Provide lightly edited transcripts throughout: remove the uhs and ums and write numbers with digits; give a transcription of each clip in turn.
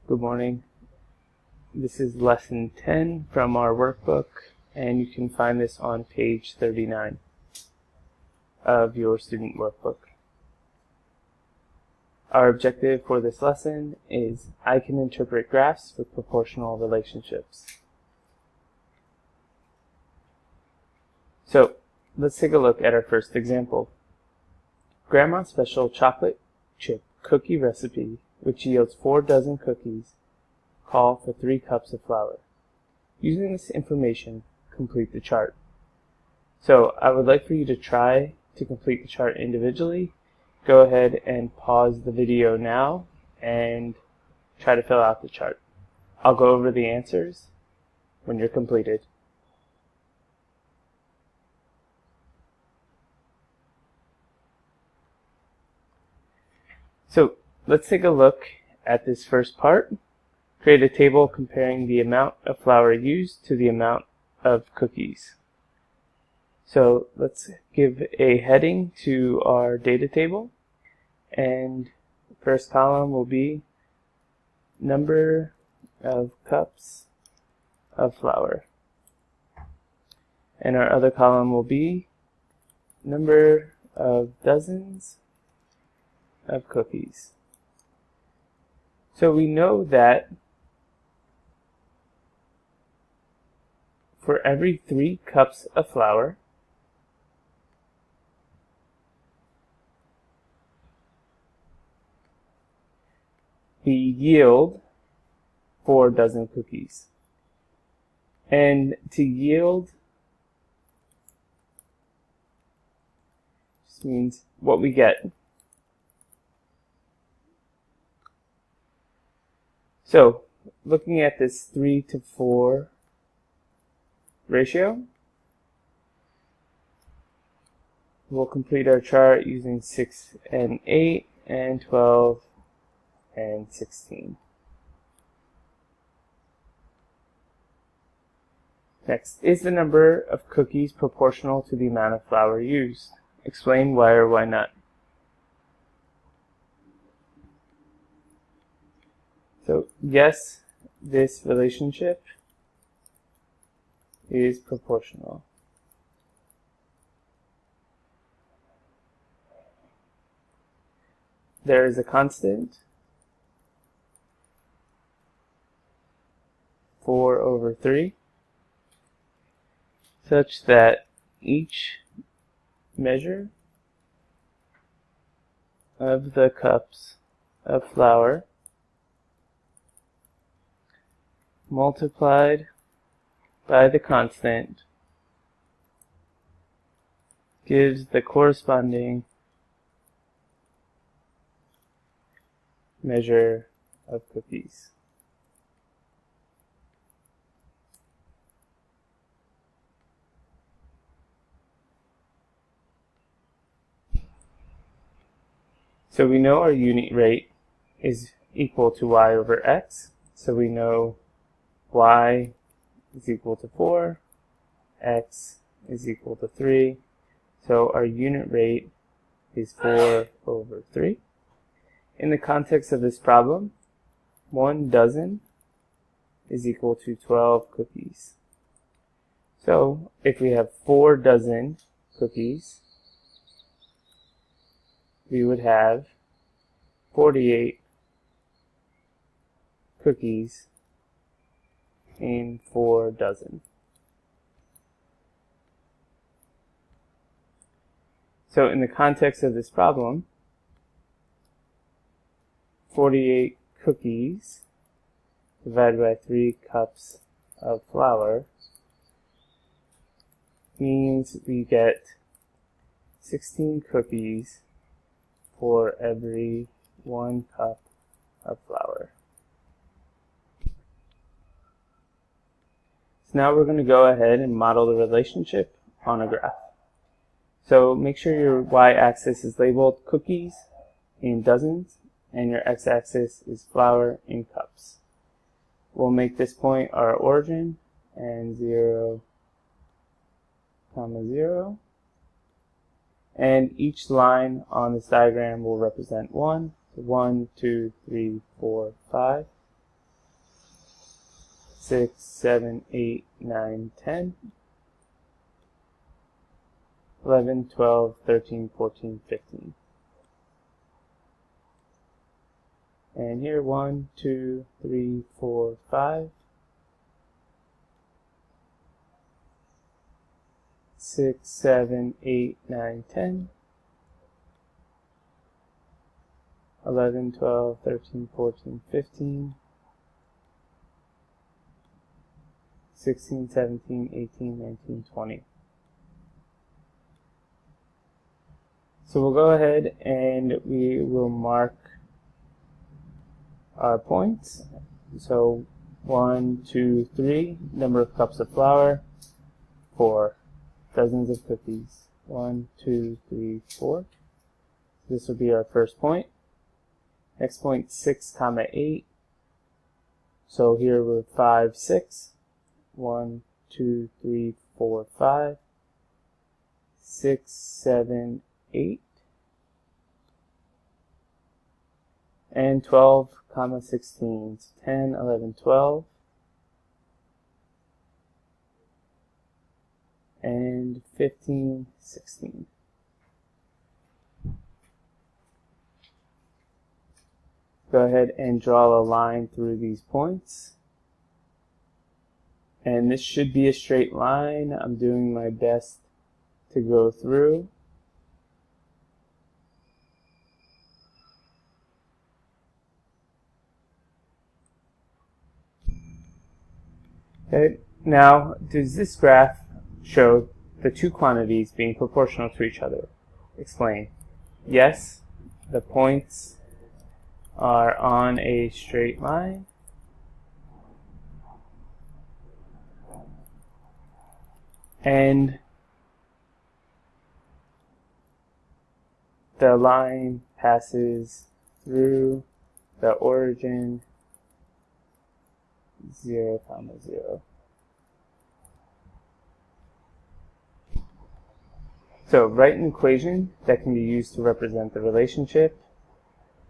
Good morning. This is lesson 10 from our workbook, and you can find this on page 39 of your student workbook. Our objective for this lesson is I can interpret graphs with proportional relationships. So let's take a look at our first example. Grandma's special chocolate chip cookie recipe, which yields 4 dozen cookies, call for 3 cups of flour. Using this information, complete the chart. So I would like for you to try to complete the chart individually. Go ahead and pause the video now and try to fill out the chart. I'll go over the answers when you're completed. So let's take a look at this first part. Create a table comparing the amount of flour used to the amount of cookies. So let's give a heading to our data table, and the first column will be number of cups of flour, and our other column will be number of dozens of cookies. So we know that for every 3 cups of flour, we yield 4 dozen cookies. And to yield just means what we get. So, looking at this 3 to 4 ratio, we'll complete our chart using 6 and 8 and 12 and 16. Next, is the number of cookies proportional to the amount of flour used? Explain why or why not. So, yes, this relationship is proportional. There is a constant, 4/3, such that each measure of the cups of flour multiplied by the constant gives the corresponding measure of cookies. So we know our unit rate is equal to y over x, so we know y is equal to 4, x is equal to 3, so our unit rate is 4/3. In the context of this problem, 1 dozen is equal to 12 cookies. So if we have 4 dozen cookies, we would have 48 cookies in 4 dozen. So in the context of this problem, 48 cookies divided by 3 cups of flour means we get 16 cookies for every 1 cup of flour. Now we're going to go ahead and model the relationship on a graph. So make sure your y-axis is labeled cookies in dozens and your x-axis is flour in cups. We'll make this point our origin and 0, 0. And each line on this diagram will represent 1. So 1, 2, 3, 4, 5. 6, 7, 8, 9, 10, 11, 12, 13, 14, 15. And here 1, 2, 3, 4, 5, 6, 7, 8, 9, 10, 11, 12, 13, 14, 15, 16, 17, 18, 19, 20. So we'll go ahead and we will mark our points. So 1, 2, 3, number of cups of flour. 4, dozens of cookies. 1, 2, 3, 4. This will be our first point. Next point, 6, 8. So here we're 5, 6. 1, 2, 3, 4, 5. 6, 7, 8. And 12, 16. 10, 11, 12. And 15, 16. Go ahead and draw a line through these points. And this should be a straight line. I'm doing my best to go through. Okay, now does this graph show the two quantities being proportional to each other? Explain. Yes, the points are on a straight line. And the line passes through the origin 0, 0. So write an equation that can be used to represent the relationship.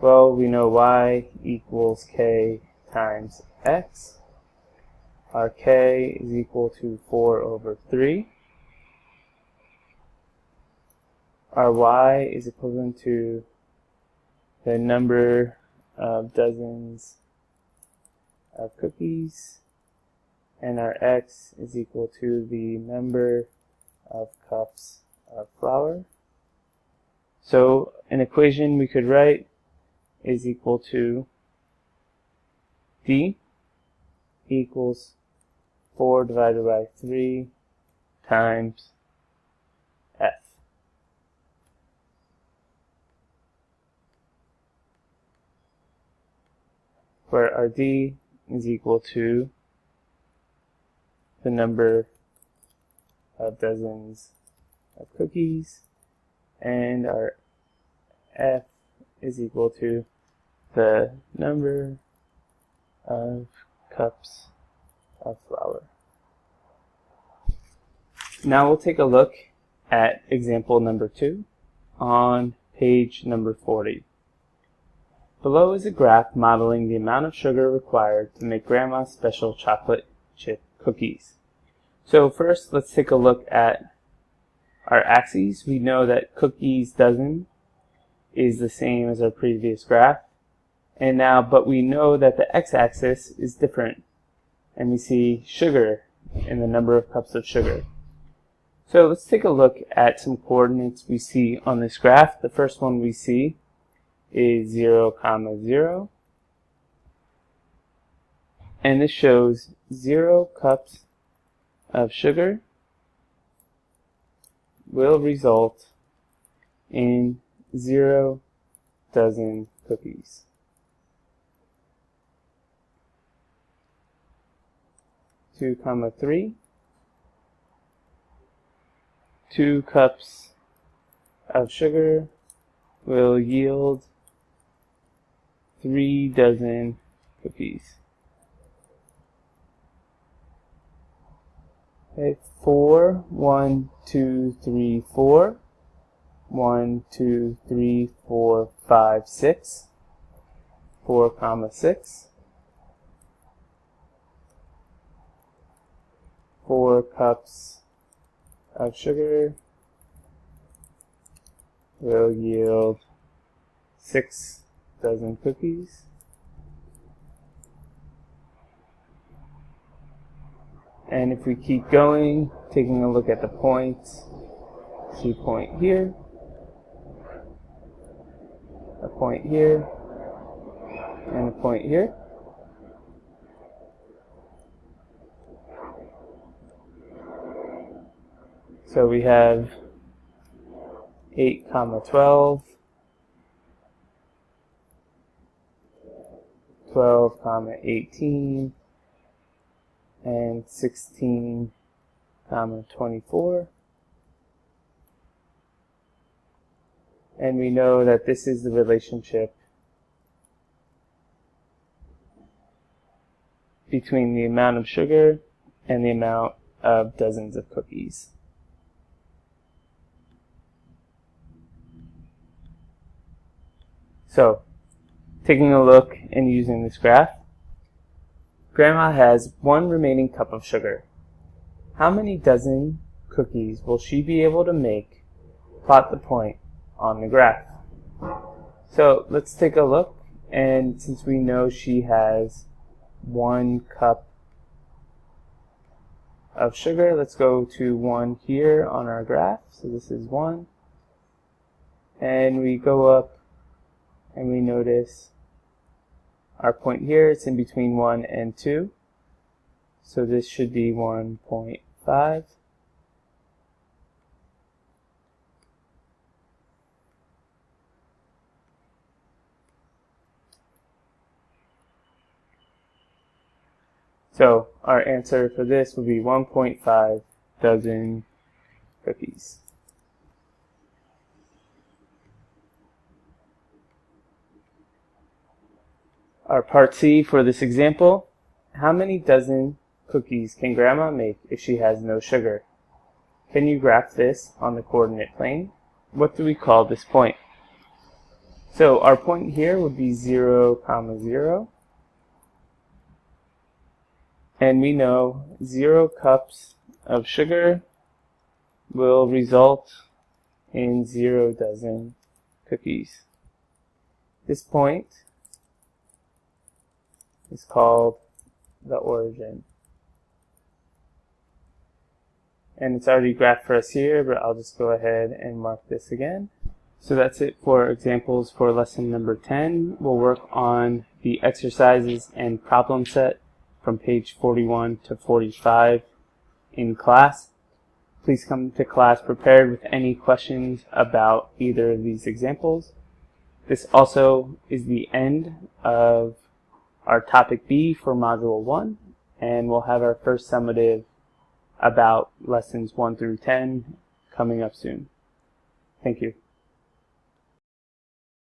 Well, we know y equals k times x. Our k is equal to 4 over 3. Our y is equivalent to the number of dozens of cookies, and our x is equal to the number of cups of flour. So an equation we could write is equal to d equals 4 divided by 3 times f. Where our d is equal to the number of dozens of cookies, and our f is equal to the number of cups of flour. Now we'll take a look at example number 2 on page number 40. Below is a graph modeling the amount of sugar required to make Grandma's special chocolate chip cookies. So first, let's take a look at our axes. We know that cookies dozen is the same as our previous graph. And now, but we know that the x-axis is different. And we see sugar and the number of cups of sugar. So let's take a look at some coordinates we see on this graph. The first one we see is 0, 0. And this shows 0 cups of sugar will result in 0 dozen cookies. Two, 3. 2 cups of sugar will yield 3 dozen cookies. Okay, 4, 1, 2, 3, 4. 1, 2, 3, 4, 5, 6. 4, 6. 4 cups of sugar will yield 6 dozen cookies. And if we keep going, taking a look at the points, see a point here, a point here, and a point here. So we have 8, 12, 12, 18, and 16, 24. And we know that this is the relationship between the amount of sugar and the amount of dozens of cookies. So, taking a look and using this graph, Grandma has 1 remaining cup of sugar. How many dozen cookies will she be able to make? Plot the point on the graph. So let's take a look, and since we know she has 1 cup of sugar, let's go to 1 here on our graph. So this is 1, and we go up and we notice our point here, it's in between 1 and 2. So this should be 1.5. So our answer for this would be 1.5 dozen cookies. Our part C for this example, how many dozen cookies can Grandma make if she has no sugar? Can you graph this on the coordinate plane? What do we call this point? So our point here would be 0, 0. And we know 0 cups of sugar will result in 0 dozen cookies. This point is called the origin. And it's already graphed for us here, but I'll just go ahead and mark this again. So that's it for examples for lesson number 10. We'll work on the exercises and problem set from page 41 to 45 in class. Please come to class prepared with any questions about either of these examples. This also is the end of our topic B for module 1, and we'll have our first summative about lessons 1 through 10 coming up soon. Thank you.